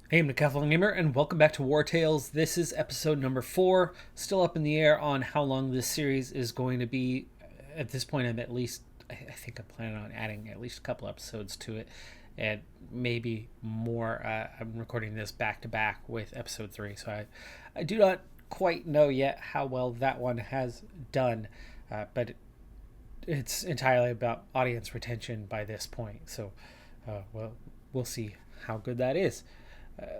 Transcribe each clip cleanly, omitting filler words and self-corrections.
Hey, I'm Decathlon Gamer, and welcome back to Wartales. This is episode number 4. Still up in the air on how long this series is going to be. At this point, I'm at least, I think I'm planning on adding at least a couple episodes to it, and maybe more. I'm recording this back to back with episode 3, so I do not quite know yet how well that one has done, but it's entirely about audience retention by this point. So, well, we'll see how good that is.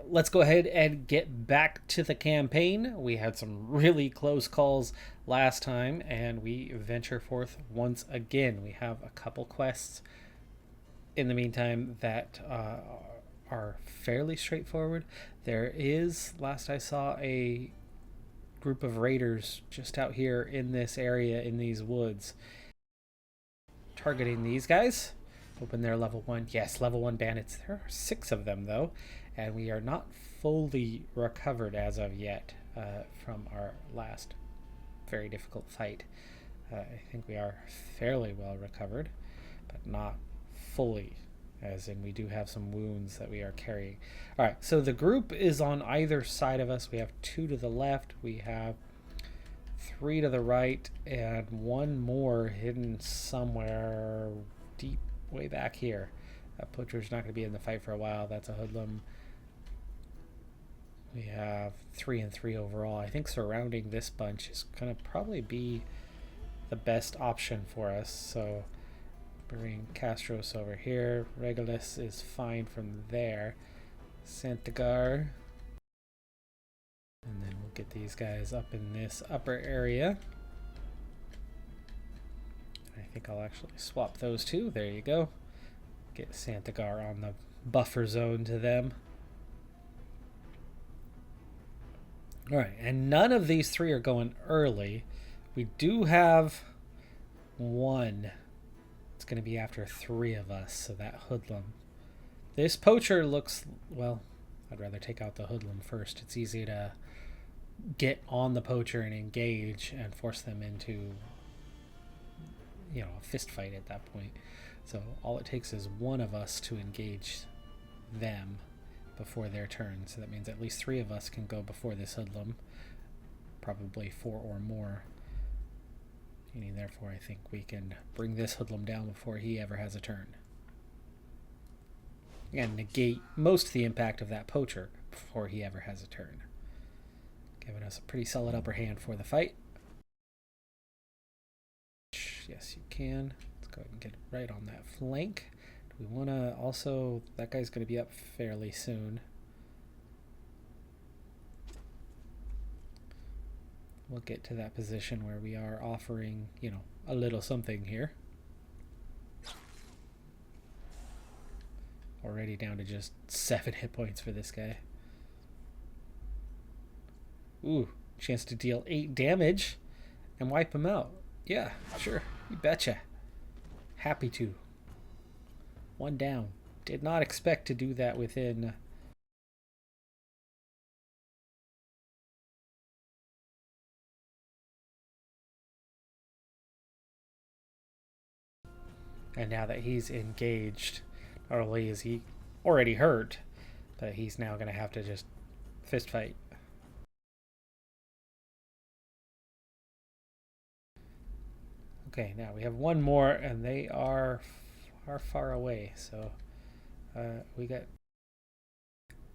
Let's go ahead and get back to the campaign. We had some really close calls last time, and we venture forth once again. We have a couple quests in the meantime that are fairly straightforward. There is, last I saw, a group of raiders just out here in this area in these woods targeting these guys. Hoping they're level 1. Yes, level 1 bandits. There are 6 of them, though, and we are not fully recovered as of yet from our last very difficult fight. I think we are fairly well recovered, but not fully, as in we do have some wounds that we are carrying. Alright, so the group is on either side of us. We have 2 to the left, we have 3 to the right, and 1 more hidden somewhere deep way back here. That poacher's not going to be in the fight for a while. That's a hoodlum. We have 3 and 3 overall. I think surrounding this bunch is going to probably be the best option for us. So bring Castros over here. Regulus is fine from there. Santigar. And then we'll get these guys up in this upper area. I think I'll actually swap those two. There you go. Get Santigar on the buffer zone to them. Alright, and none of these 3 are going early. We do have 1. It's going to be after 3 of us, so that hoodlum. This poacher looks, well, I'd rather take out the hoodlum first. It's easy to get on the poacher and engage and force them into, a fist fight at that point. So all it takes is 1 of us to engage them before their turn. So that means at least 3 of us can go before this hoodlum. Probably 4 or more. Meaning therefore I think we can bring this hoodlum down before he ever has a turn. And negate most of the impact of that poacher before he ever has a turn. Giving us a pretty solid upper hand for the fight. Yes, you can. Let's go ahead and get right on that flank. Do we want to also... That guy's going to be up fairly soon. We'll get to that position where we are offering, a little something here. Already down to just 7 hit points for this guy. Ooh, chance to deal 8 damage and wipe him out. Yeah, sure. You betcha. Happy to. 1 down. Did not expect to do that within... And now that he's engaged, not only is he already hurt, but he's now going to have to just fist fight. Okay, now we have 1 more, and they are far away. So we got...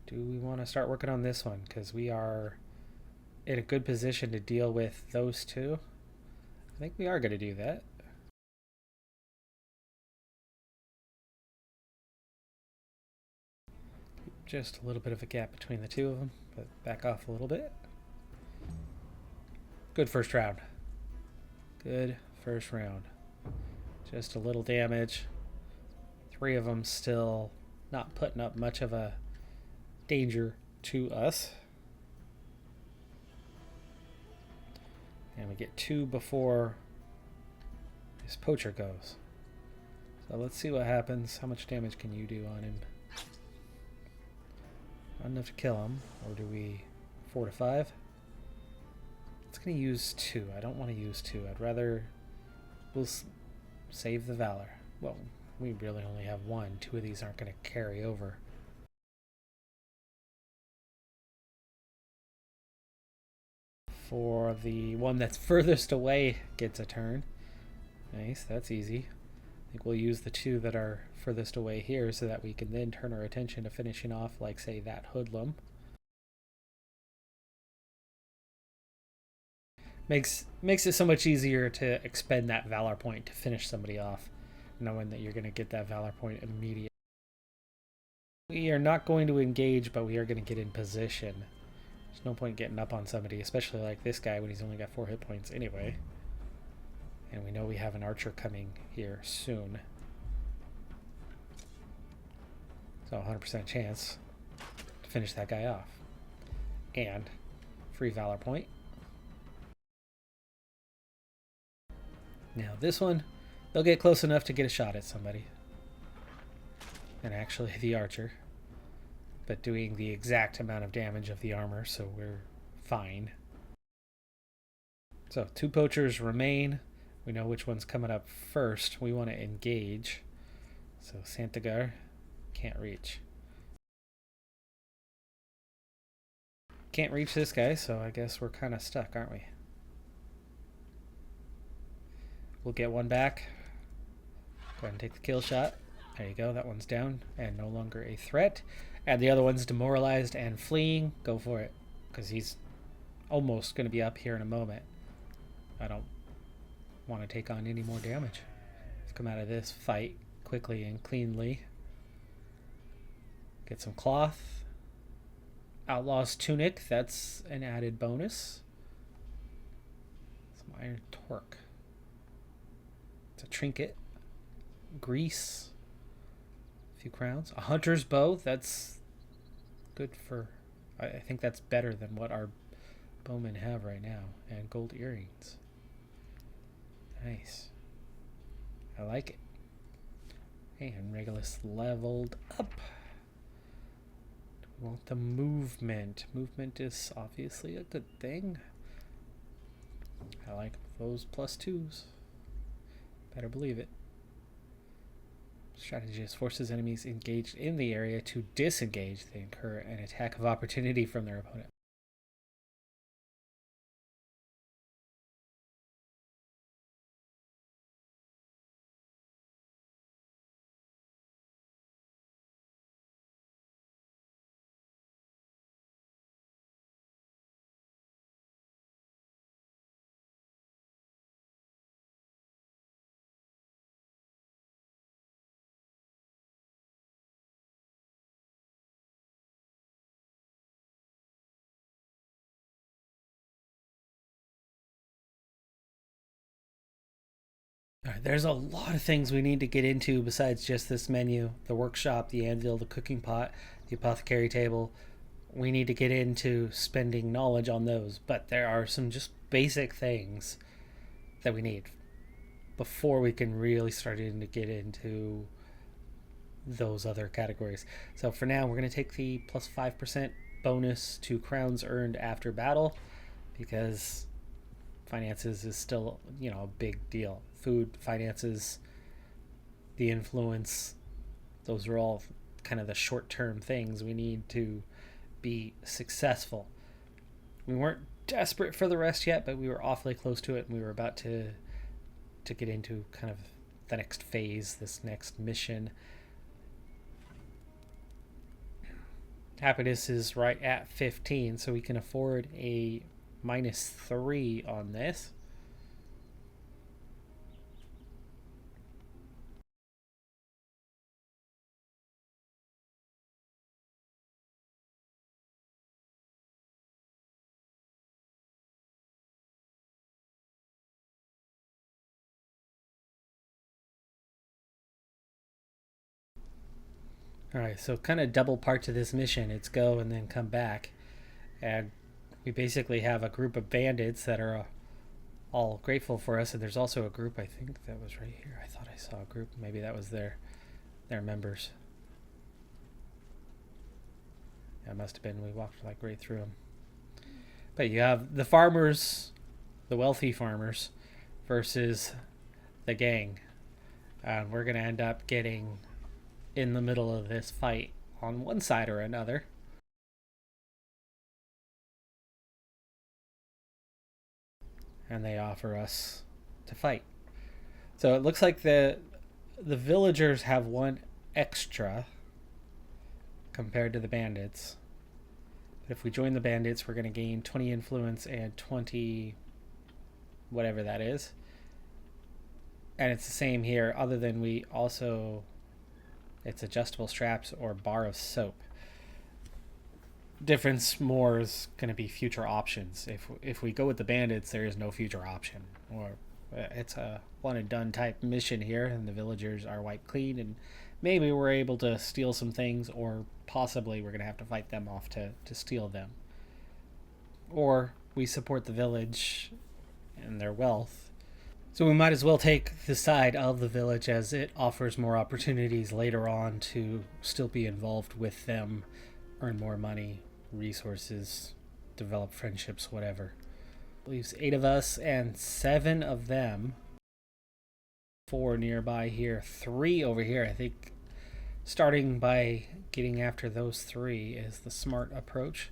Do we want to start working on this one? Because we are in a good position to deal with those 2. I think we are going to do that. Just a little bit of a gap between the 2 of them, but back off a little bit. Good first round. Good first round. Just a little damage. 3 of them still not putting up much of a danger to us. And we get 2 before this poacher goes. So let's see what happens. How much damage can you do on him? Not enough to kill him. Or do we 4 to 5? It's going to use 2. I don't want to use 2. I'd rather... We'll save the valor. Well, we really only have 1. 2 of these aren't going to carry over. for the one that's furthest away gets a turn. Nice, that's easy. I think we'll use the two that are furthest away here so that we can then turn our attention to finishing off, like, say, that hoodlum. Makes it so much easier to expend that valor point to finish somebody off, knowing that you're going to get that valor point immediately. We are not going to engage, but we are going to get in position. There's no point getting up on somebody, especially like this guy when he's only got 4 hit points anyway. And we know we have an archer coming here soon. So 100% chance to finish that guy off. And free valor point. Now this one, they'll get close enough to get a shot at somebody. And actually the archer. But doing the exact amount of damage of the armor, so we're fine. So 2 poachers remain. We know which one's coming up first. We want to engage. So Santagar can't reach. Can't reach this guy, so I guess we're kind of stuck, aren't we? We'll get one back. Go ahead and take the kill shot. There you go, that one's down and no longer a threat. And the other one's demoralized and fleeing. Go for it, because he's almost going to be up here in a moment. I don't want to take on any more damage. Let's come out of this fight quickly and cleanly. Get some cloth. Outlaw's tunic, that's an added bonus. Some iron torque. It's a trinket. Grease. A few crowns. A hunter's bow, that's good for... I think that's better than what our bowmen have right now. And gold earrings. Nice. I like it. And Regulus leveled up. We want the movement. Movement is obviously a good thing. I like those +2s. Better believe it. Strategist forces enemies engaged in the area to disengage. They incur an attack of opportunity from their opponent. All right, there's a lot of things we need to get into besides just this menu. The workshop, the anvil, the cooking pot, the apothecary table. We need to get into spending knowledge on those. But there are some just basic things that we need before we can really start to get into those other categories. So for now, we're going to take the +5% bonus to crowns earned after battle, because finances is still, a big deal. Food, finances, the influence, those are all kind of the short-term things we need to be successful. We weren't desperate for the rest yet, but we were awfully close to it, and we were about to get into kind of the next phase, this next mission. Happiness is right at 15, so we can afford a -3 on this. Alright, so kind of double part to this mission. It's go and then come back. And we basically have a group of bandits that are all grateful for us. And there's also a group, I think that was right here. I thought I saw a group. Maybe that was their members. Yeah, it must have been. We walked like right through them. But you have the farmers, the wealthy farmers, versus the gang. And we're going to end up getting in the middle of this fight on one side or another. and they offer us to fight. So it looks like the villagers have one extra compared to the bandits. But if we join the bandits, we're going to gain 20 influence and 20 whatever that is. And it's the same here, other than we also, it's adjustable straps or bar of soap. Difference more is going to be future options. If we go with the bandits, there is no future option. Or it's a one and done type mission here, and the villagers are wiped clean, and maybe we're able to steal some things, or possibly we're going to have to fight them off to steal them. Or we support the village and their wealth. So we might as well take the side of the village, as it offers more opportunities later on to still be involved with them, earn more money, resources, develop friendships, whatever. Leaves 8 of us and 7 of them. 4 nearby here, 3 over here. I think starting by getting after those 3 is the smart approach.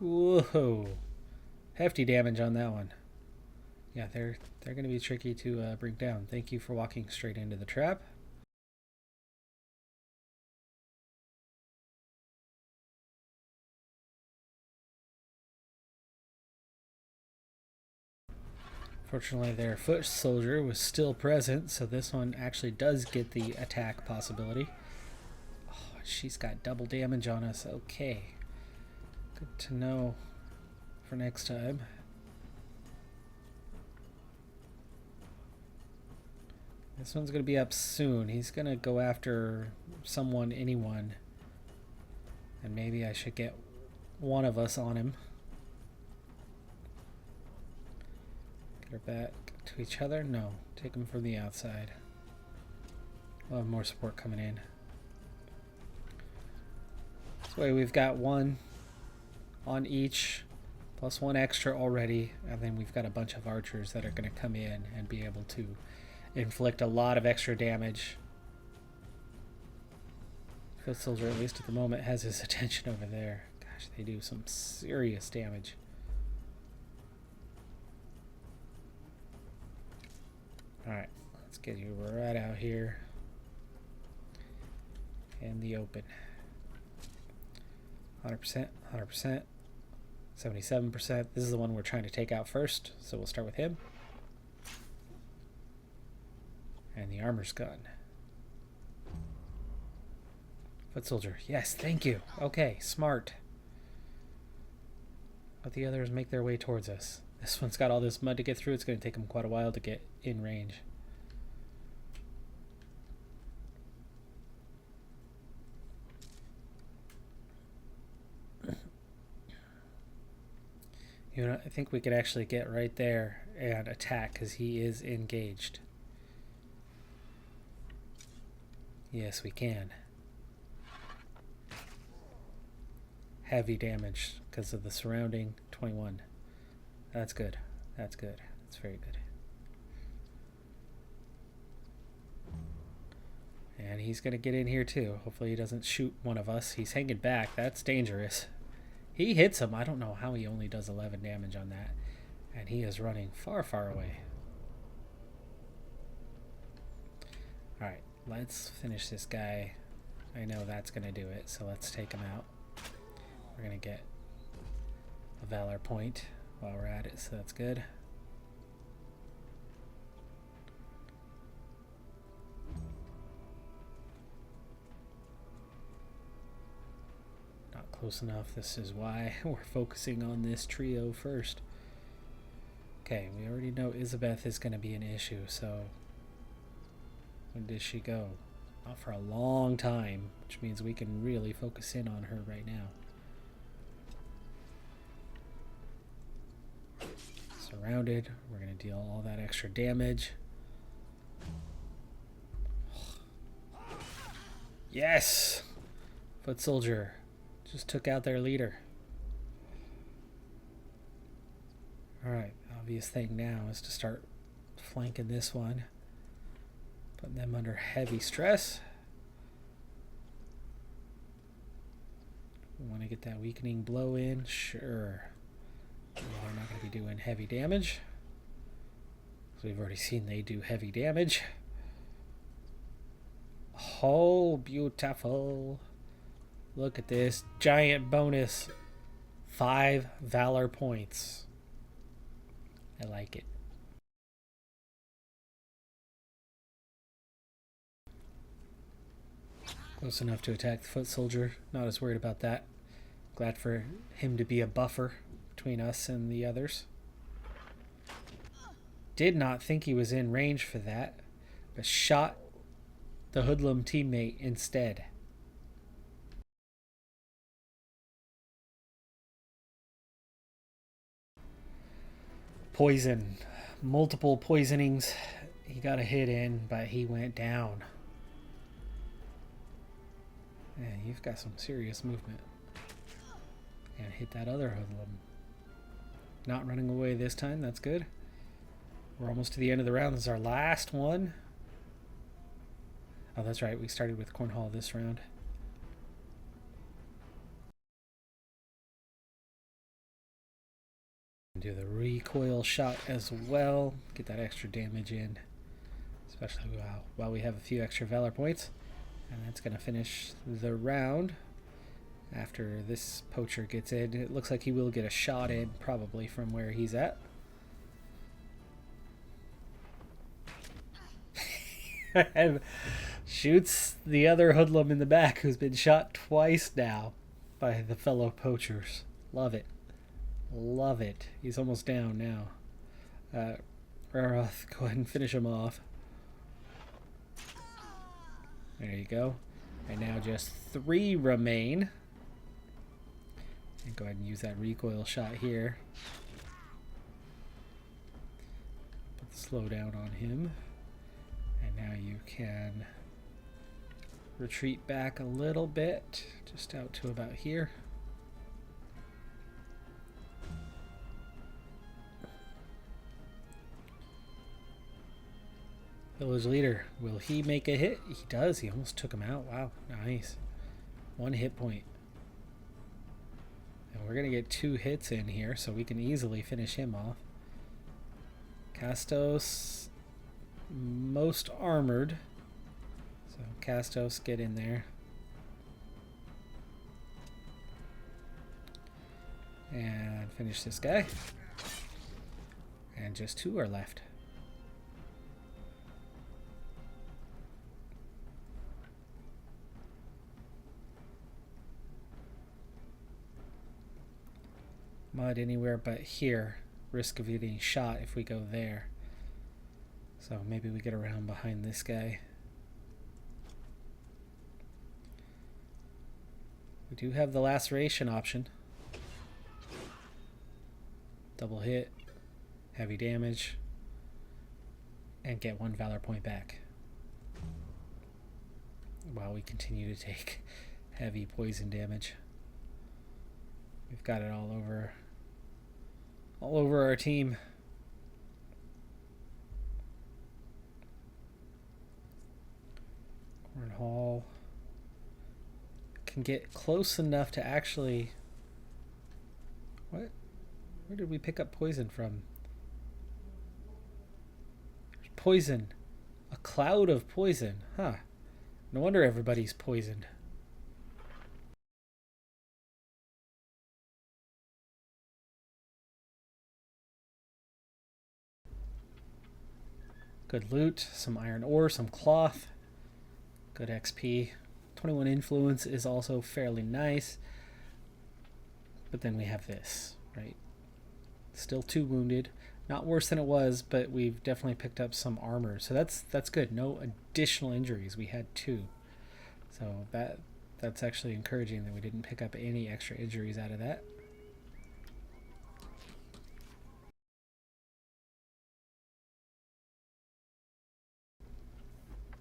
Whoa, hefty damage on that one. Yeah, they're going to be tricky to bring down. Thank you for walking straight into the trap. Fortunately, their foot soldier was still present, so this one actually does get the attack possibility. Oh, she's got double damage on us. Okay. Good to know for next time. This one's going to be up soon. He's going to go after someone, anyone. And maybe I should get one of us on him. Get her back to each other? No. Take him from the outside. We'll have more support coming in. This way we've got one on each, plus 1 extra already, and then we've got a bunch of archers that are going to come in and be able to inflict a lot of extra damage. Foot soldier, at least at the moment, has his attention over there. Gosh, they do some serious damage. Alright, let's get you right out here in the open. 100%, 100%, 77%. This is the one we're trying to take out first, so we'll start with him. And the armor's gun. Foot soldier, yes, thank you. Okay, smart. Let the others make their way towards us. This one's got all this mud to get through. It's going to take them quite a while to get in range. You know, I think we could actually get right there and attack because he is engaged. Yes, we can. Heavy damage because of the surrounding 21. That's good. That's good. That's very good. And he's going to get in here too. Hopefully he doesn't shoot one of us. He's hanging back. That's dangerous. He hits him. I don't know how he only does 11 damage on that. And he is running far, far away. Alright, let's finish this guy. I know that's going to do it, so let's take him out. We're going to get a valor point while we're at it, so that's good. Not close enough. This is why we're focusing on this trio first. Okay, we already know Isabeth is going to be an issue, so when does she go? Not for a long time, which means we can really focus in on her right now. Surrounded. We're going to deal all that extra damage. Yes! Foot soldier just took out their leader. Alright, obvious thing now is to start flanking this one. Putting them under heavy stress. We want to get that weakening blow in, sure. Yeah, they're not going to be doing heavy damage. So we've already seen they do heavy damage. Oh, beautiful. Look at this giant bonus. 5 valor points. I like it. Close enough to attack the foot soldier. Not as worried about that. Glad for him to be a buffer between us and the others. Did not think he was in range for that, but shot the hoodlum teammate instead. Poison. Multiple poisonings. He got a hit in, but he went down. Man, you've got some serious movement. And hit that other hoodlum. Not running away this time, that's good. We're almost to the end of the round. This is our last one. Oh, that's right. We started with Cornhall this round. Do the recoil shot as well. Get that extra damage in. Especially while we have a few extra Valor points. And that's going to finish the round. After this poacher gets in, it looks like he will get a shot in, probably from where he's at. And shoots the other hoodlum in the back, who's been shot twice now by the fellow poachers. Love it. Love it. He's almost down now. Raroth, go ahead and finish him off. There you go. And now just 3 remain. And go ahead and use that recoil shot here. Put the slowdown on him. And now you can retreat back a little bit, just out to about here. Village leader, will he make a hit? He does. He almost took him out. Wow, nice. 1 hit point. And we're going to get 2 hits in here, so we can easily finish him off. Castos, most armored. So Castos, get in there. And finish this guy. And just 2 are left. Mud anywhere but here. Risk of getting shot if we go there. So maybe we get around behind this guy. We do have the laceration option. Double hit, heavy damage, and get 1 valor point back. While we continue to take heavy poison damage. We've got it all over our team. Cornhall can get close enough to actually... What? Where did we pick up poison from? There's poison. A cloud of poison. Huh. No wonder everybody's poisoned. Good loot, some iron ore, some cloth. Good XP. 21 influence is also fairly nice. But then we have this, right? Still 2 wounded. Not worse than it was, but we've definitely picked up some armor. So that's good. No additional injuries. We had 2. So that's actually encouraging that we didn't pick up any extra injuries out of that.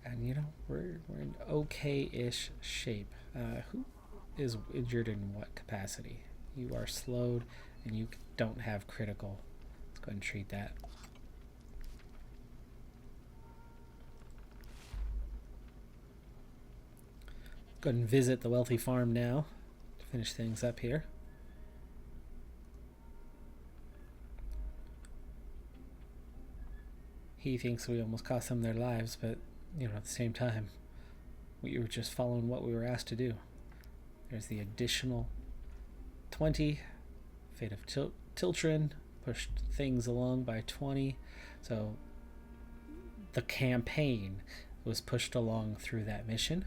And you know, we're in okay-ish shape. Who is injured in what capacity? You are slowed and you don't have critical. Let's Go ahead and treat that. Go ahead and visit the wealthy farm now to finish things up here. He thinks we almost cost them their lives, but, you know, at the same time, we were just following what we were asked to do. There's the additional 20. Fate of Tiltrin pushed things along by 20. So the campaign was pushed along through that mission.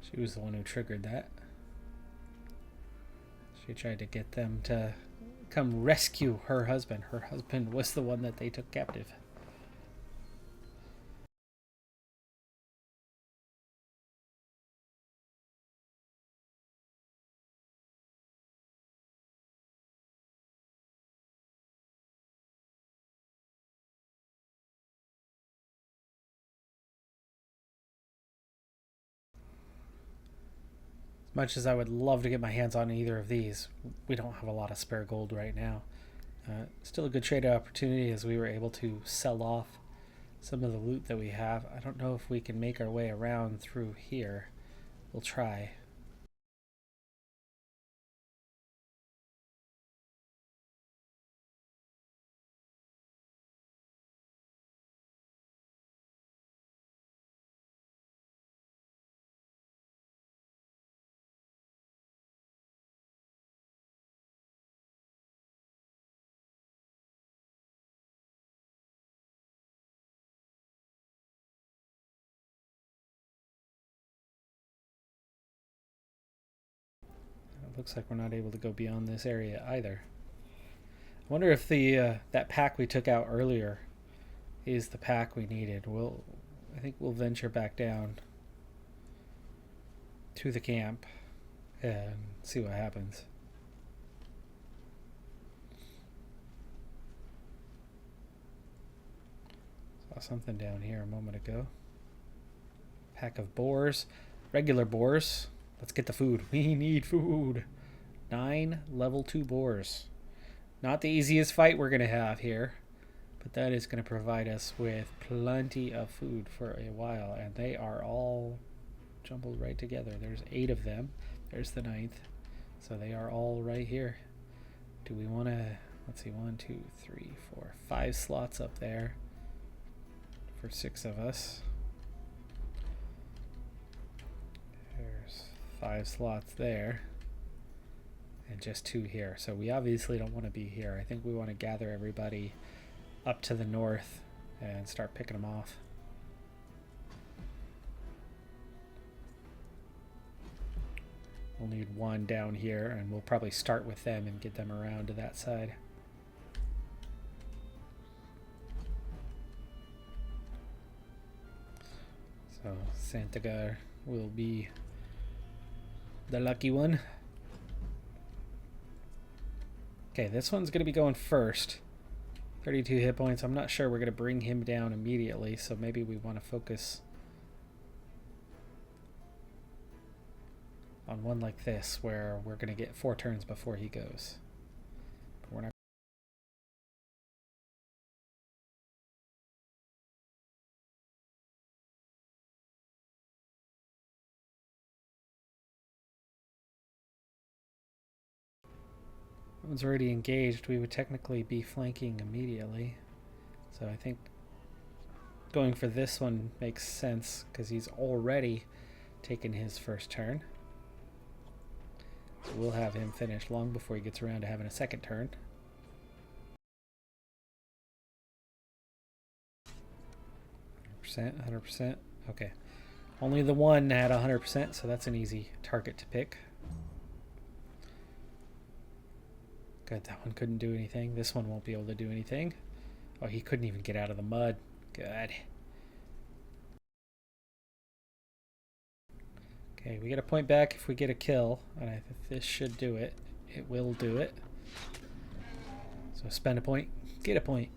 She was the one who triggered that. She tried to get them to come rescue her husband. Her husband was the one that they took captive. Much as I would love to get my hands on either of these, we don't have a lot of spare gold right now. Still a good trade opportunity as we were able to sell off some of the loot that we have. I don't know if we can make our way around through here. We'll try. Looks like we're not able to go beyond this area either. I wonder if the that pack we took out earlier is the pack we needed. I think we'll venture back down to the camp and see what happens. Saw something down here a moment ago. Pack of boars, regular boars. Let's get the food. We need food. 9 level 2 boars. Not the easiest fight we're going to have here, but that is going to provide us with plenty of food for a while, and they are all jumbled right together. There's 8 of them. There's the 9th. So they are all right here. Do we want to, let's see, 1, 2, 3, 4, 5 slots up there for 6 of us. There's 5 slots there and just 2 here. So we obviously don't want to be here. I think we want to gather everybody up to the north and start picking them off. We'll need 1 down here, and we'll probably start with them and get them around to that side. So Santagar will be the lucky one. Okay, this one's going to be going first. 32 hit points. I'm not sure we're going to bring him down immediately, so maybe we want to focus on one like this, where we're going to get 4 turns before he goes. But we're not. That one's already engaged. We would technically be flanking immediately. So I think going for this one makes sense because he's already taken his first turn. So we'll have him finish long before he gets around to having a second turn. %, 100%. Okay. Only the one had 100%, so that's an easy target to pick. Good, that one couldn't do anything. This one won't be able to do anything. Oh, he couldn't even get out of the mud. Good. Okay, we get a point back if we get a kill, and I think this should do it. It will do it. So spend a point, get a point.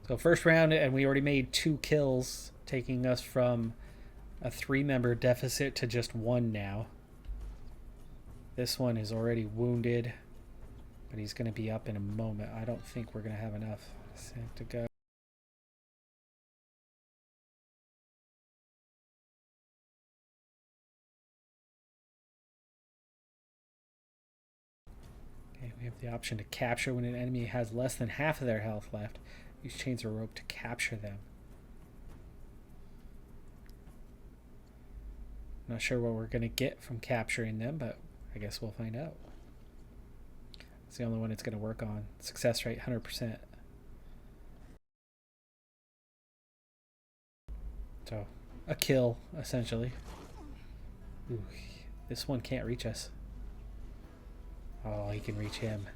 So first round, and we already made 2 kills, taking us from a 3-member deficit to just 1 now. This one is already wounded, but he's going to be up in a moment. I don't think we're going to have enough to go. Okay, we have the option to capture when an enemy has less than half of their health left. Use chains or rope to capture them. Not sure what we're going to get from capturing them, but I guess we'll find out. It's the only one it's going to work on. Success rate 100%. So, a kill, essentially. Ooh, this one can't reach us. Oh, he can reach him.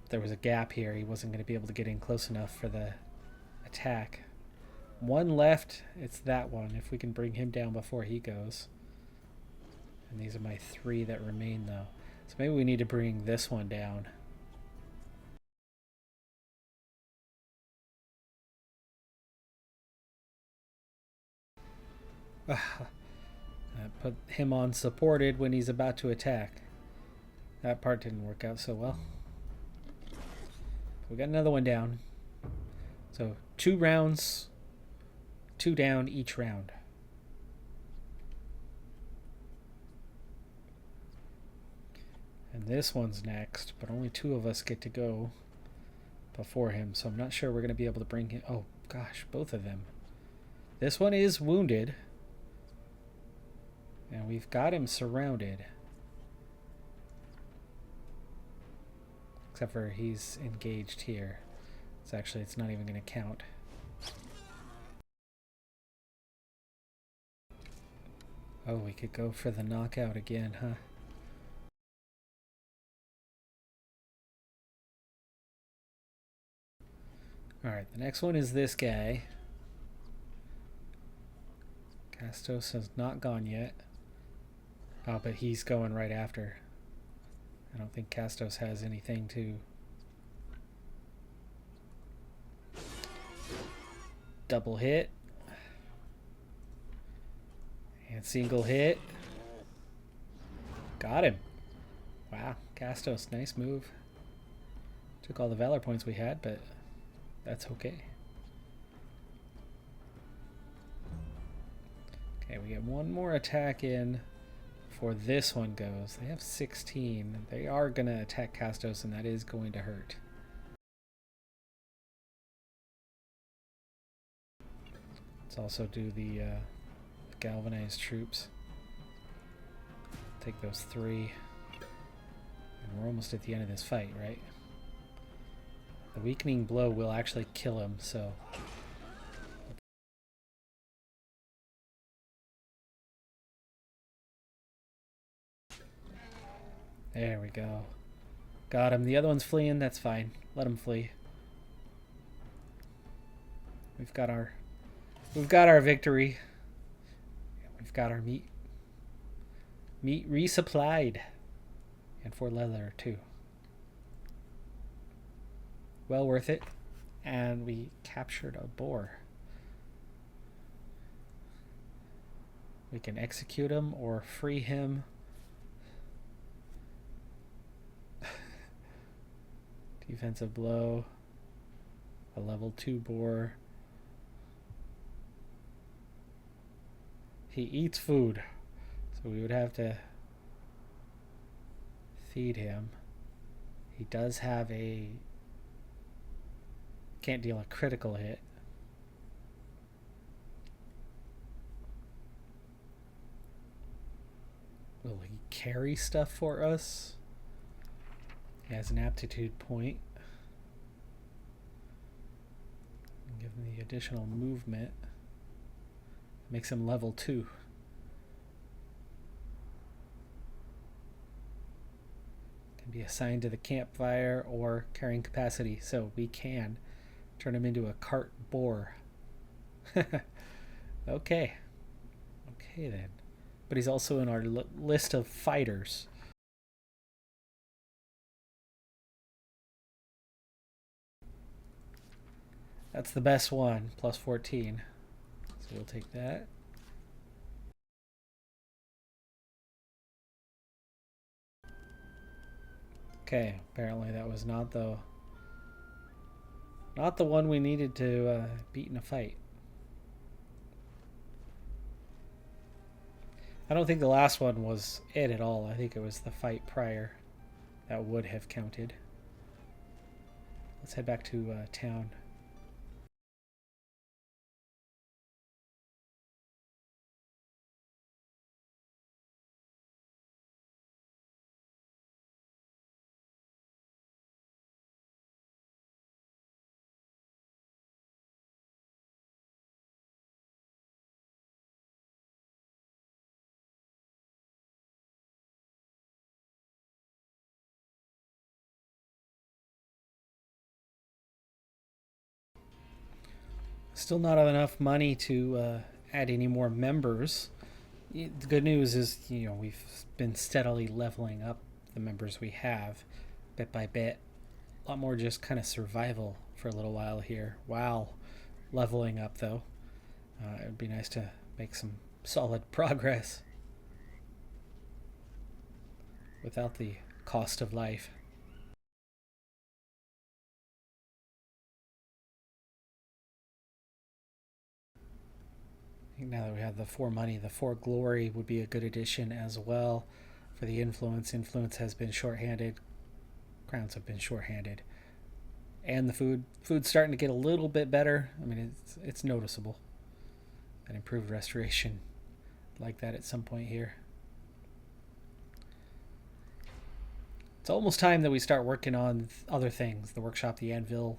There was a gap here. He wasn't going to be able to get in close enough for the attack. 1 left. It's that one. If we can bring him down before he goes. And these are my 3 that remain, though. So maybe we need to bring this one down. Put him on supported when he's about to attack. That part didn't work out so well. We got another one down. So 2 rounds, 2 down each round. And this one's next, but only 2 of us get to go before him, so I'm not sure we're going to be able to bring him. Oh gosh, both of them. This one is wounded, and we've got him surrounded. Except for he's engaged here. It's not even going to count. Oh, we could go for the knockout again, huh? Alright, the next one is this guy. Castos has not gone yet. Oh, but he's going right after. I don't think Castos has anything to... Double hit. And single hit. Got him. Wow, Castos, nice move. Took all the Valor points we had, but that's okay. Okay, we get 1 more attack in before this one goes. They have 16. They are going to attack Castos, and that is going to hurt. Let's also do the galvanized troops. Take those 3. And we're almost at the end of this fight, right? The weakening blow will actually kill him, so... There we go. Got him. The other one's fleeing. That's fine. Let him flee. We've got our victory. We've got our meat resupplied, and 4 leather too. Well worth it. And we captured a boar. We can execute him or free him. Defensive blow. A level 2 boar. He eats food, so we would have to feed him. He does have a... Can't deal a critical hit. Will he carry stuff for us? He has an aptitude point. Give him the additional movement. Makes him level 2. Can be assigned to the campfire or carrying capacity, so we can turn him into a cart boar. Okay. Okay then. But he's also in our list of fighters. That's the best one, plus 14. So we'll take that. Okay, apparently that was not the one we needed to beat in a fight. I don't think the last one was it at all. I think it was the fight prior that would have counted. Let's head back to town. Still not enough money to add any more members. The good news is, we've been steadily leveling up the members we have, bit by bit. A lot more just kind of survival for a little while here. Wow, leveling up though. It would be nice to make some solid progress without the cost of life. Now that we have the 4 money, the 4 glory would be a good addition as well. For the influence, influence has been shorthanded, crowns have been shorthanded, and the food's starting to get a little bit better. I mean, it's noticeable. An improved restoration like that at some point here. It's almost time that we start working on other things, the workshop, the anvil.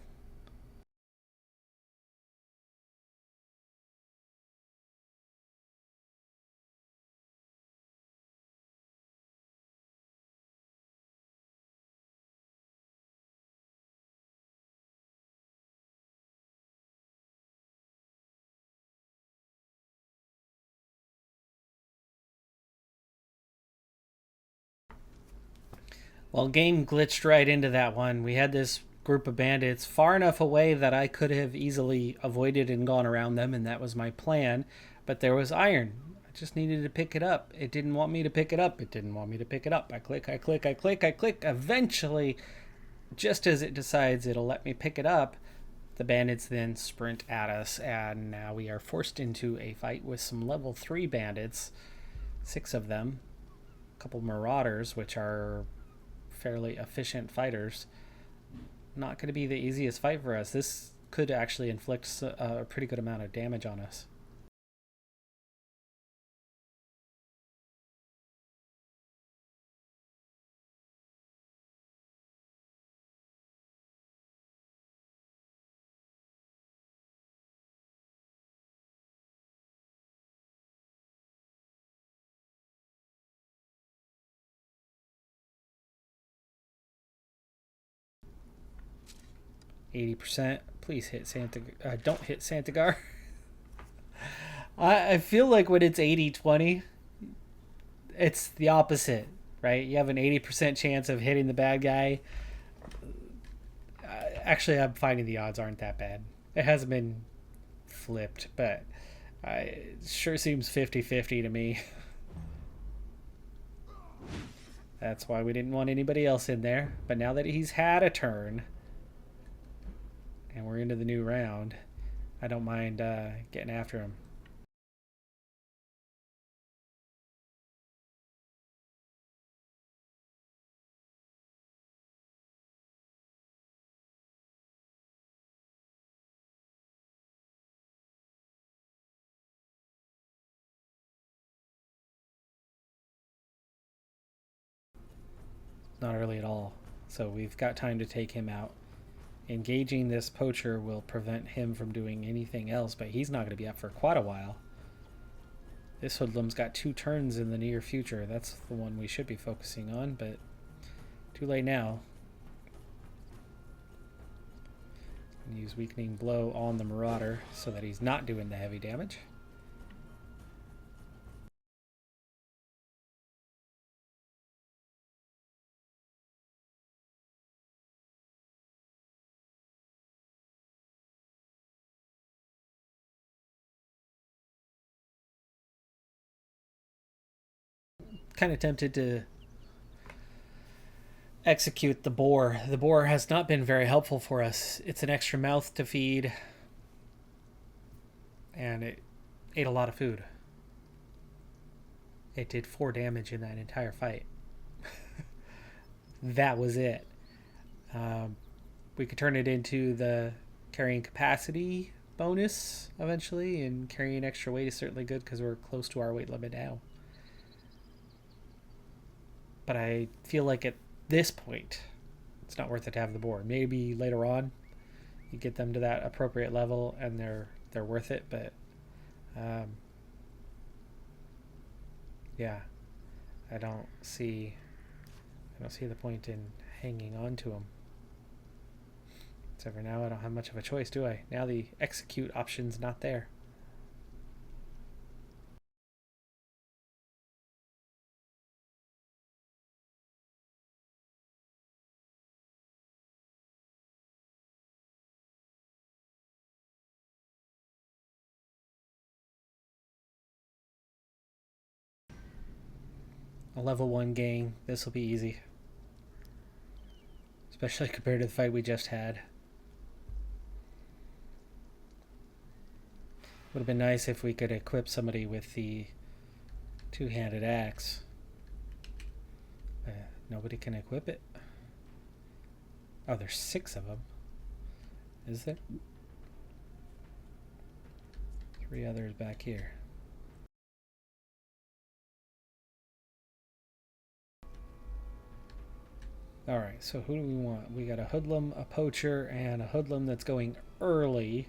Well, game glitched right into that one. We had this group of bandits far enough away that I could have easily avoided and gone around them, and that was my plan. But there was iron. I just needed to pick it up. It didn't want me to pick it up. It didn't want me to pick it up. I click, I click, I click, I click. Eventually, just as it decides it'll let me pick it up, the bandits then sprint at us, and now we are forced into a fight with some level 3 bandits. 6 of them. A couple marauders, which are fairly efficient fighters. Not going to be the easiest fight for us. This could actually inflict a pretty good amount of damage on us. %. Please hit Santa. Don't hit Santagar. I feel like when it's 80-20, it's the opposite, right? You have an 80% chance of hitting the bad guy. Actually, I'm finding the odds aren't that bad. It hasn't been flipped, but it sure seems 50-50 to me. That's why we didn't want anybody else in there. But now that he's had a turn, and we're into the new round, I don't mind getting after him. Not early at all, so we've got time to take him out. Engaging this poacher will prevent him from doing anything else, but he's not going to be up for quite a while. This hoodlum's got 2 turns in the near future. That's the one we should be focusing on, but too late now. Use weakening blow on the marauder so that he's not doing the heavy damage. kind of tempted to execute the boar. The boar has not been very helpful for us. It's an extra mouth to feed, and it ate a lot of food. It did 4 damage in that entire fight. That was it. We could turn it into the carrying capacity bonus eventually, and carrying extra weight is certainly good because we're close to our weight limit now. But I feel like at this point, it's not worth it to have the boar. Maybe later on, you get them to that appropriate level and they're worth it. But yeah, I don't see the point in hanging on to them. Except for now, I don't have much of a choice, do I? Now the execute option's not there. A level 1 gang, this will be easy. Especially compared to the fight we just had. Would have been nice if we could equip somebody with the two-handed axe. Nobody can equip it. Oh, there's 6 of them. Is there? 3 others back here. Alright, so who do we want? We got a hoodlum, a poacher, and a hoodlum that's going early.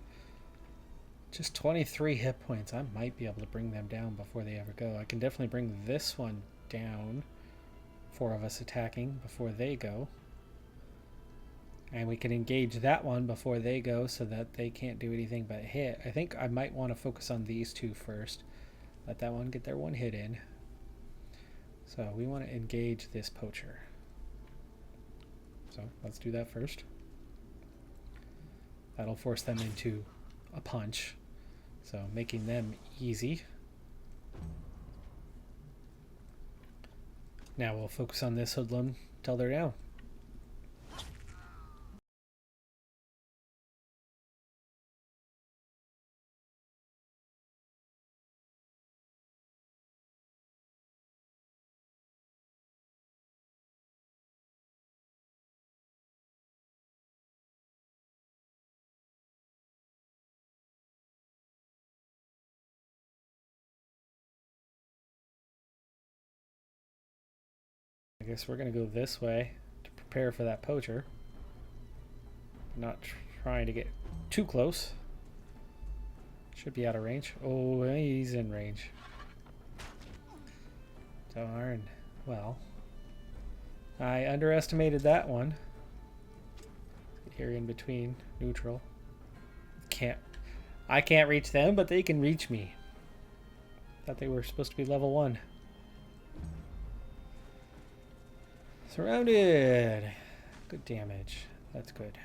Just 23 hit points. I might be able to bring them down before they ever go. I can definitely bring this one down. 4 of us attacking before they go. And we can engage that one before they go so that they can't do anything but hit. I think I might want to focus on these 2 first. Let that one get their 1 hit in. So we want to engage this poacher. So let's do that first. That'll force them into a punch. So making them easy. Now we'll focus on this hoodlum till they're down. I guess we're going to go this way to prepare for that poacher. Not trying to get too close. Should be out of range. Oh, he's in range. Darn. Well, I underestimated that one. Here in between, neutral. I can't reach them, but they can reach me. Thought they were supposed to be level 1. Surrounded. Good damage. That's good.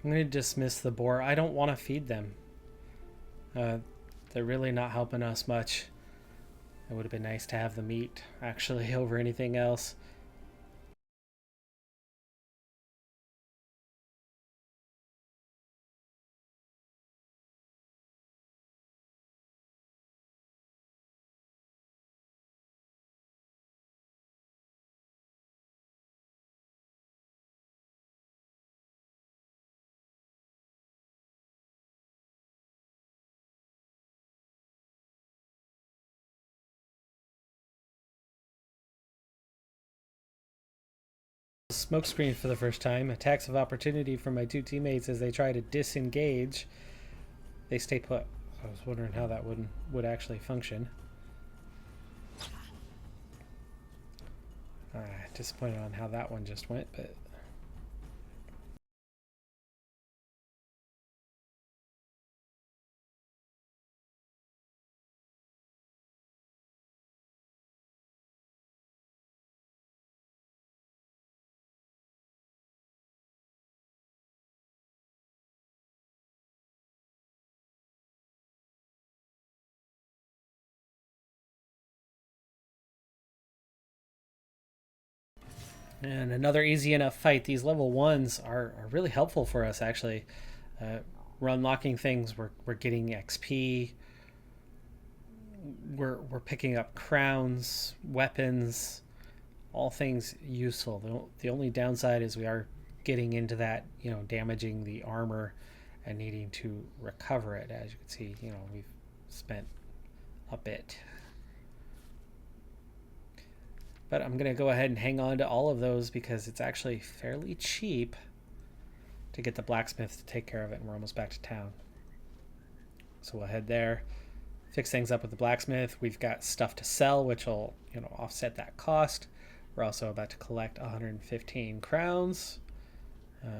I'm going to dismiss the boar. I don't want to feed them. They're really not helping us much. It would have been nice to have the meat, actually, over anything else. Smokescreen for the first time. Attacks of opportunity from my 2 teammates as they try to disengage. They stay put. I was wondering how that would actually function. Disappointed on how that one just went, but And another easy enough fight. These level 1s are really helpful for us, actually. Uh, we're unlocking things, we're getting XP, we're picking up crowns, weapons, all things useful. The only downside is we are getting into that, damaging the armor and needing to recover it. As you can see, we've spent a bit. But I'm going to go ahead and hang on to all of those because it's actually fairly cheap to get the blacksmith to take care of it, and we're almost back to town. So we'll head there, fix things up with the blacksmith. We've got stuff to sell, which will, offset that cost. We're also about to collect 115 crowns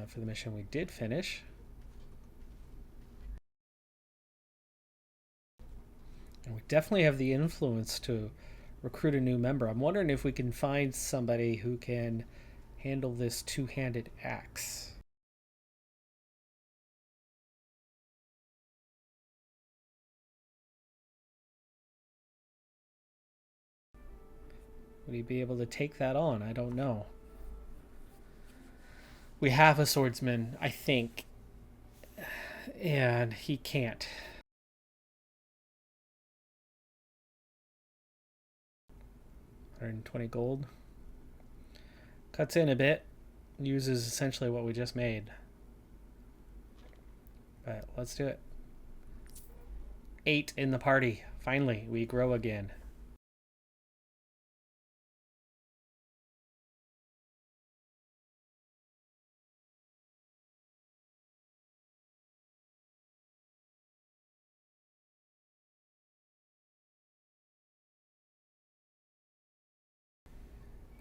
for the mission we did finish. And we definitely have the influence to recruit a new member. I'm wondering if we can find somebody who can handle this two-handed axe. Would he be able to take that on? I don't know. We have a swordsman, I think, and he can't. 120 gold. Cuts in a bit. Uses essentially what we just made. But let's do it. 8 in the party. Finally, we grow again.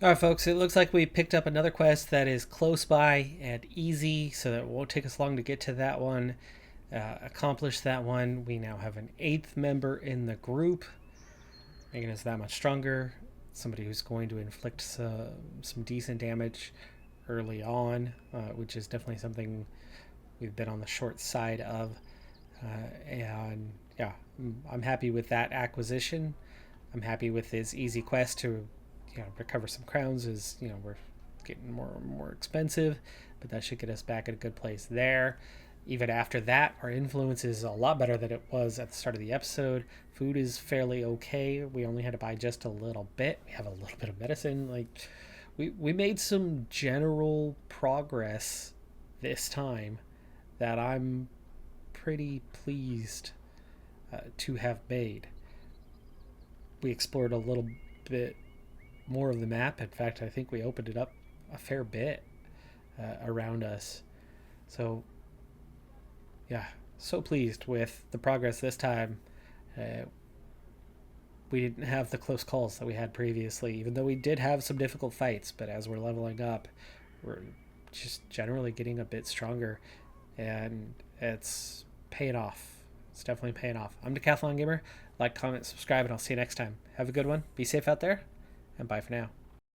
Alright folks, it looks like we picked up another quest that is close by and easy, so that it won't take us long to get to that one. Accomplish that one. We now have an 8th member in the group, making us that much stronger. Somebody who's going to inflict some decent damage early on, which is definitely something we've been on the short side of. And yeah, I'm happy with that acquisition. I'm happy with this easy quest to recover some crowns. As we're getting more and more expensive, but that should get us back at a good place there. Even after that, our influence is a lot better than it was at the start of the episode. Food is fairly okay. We only had to buy just a little bit. We have a little bit of medicine. Like, we made some general progress this time that I'm pretty pleased to have made. We explored a little bit more of the map. In fact, I think we opened it up a fair bit around us. So yeah, so pleased with the progress this time. We didn't have the close calls that we had previously, even though we did have some difficult fights. But as we're leveling up, we're just generally getting a bit stronger, and it's paying off. It's definitely paying off. I'm Decathlon Gamer. Like, comment, subscribe, and I'll see you next time. Have a good one. Be safe out there, and bye for now.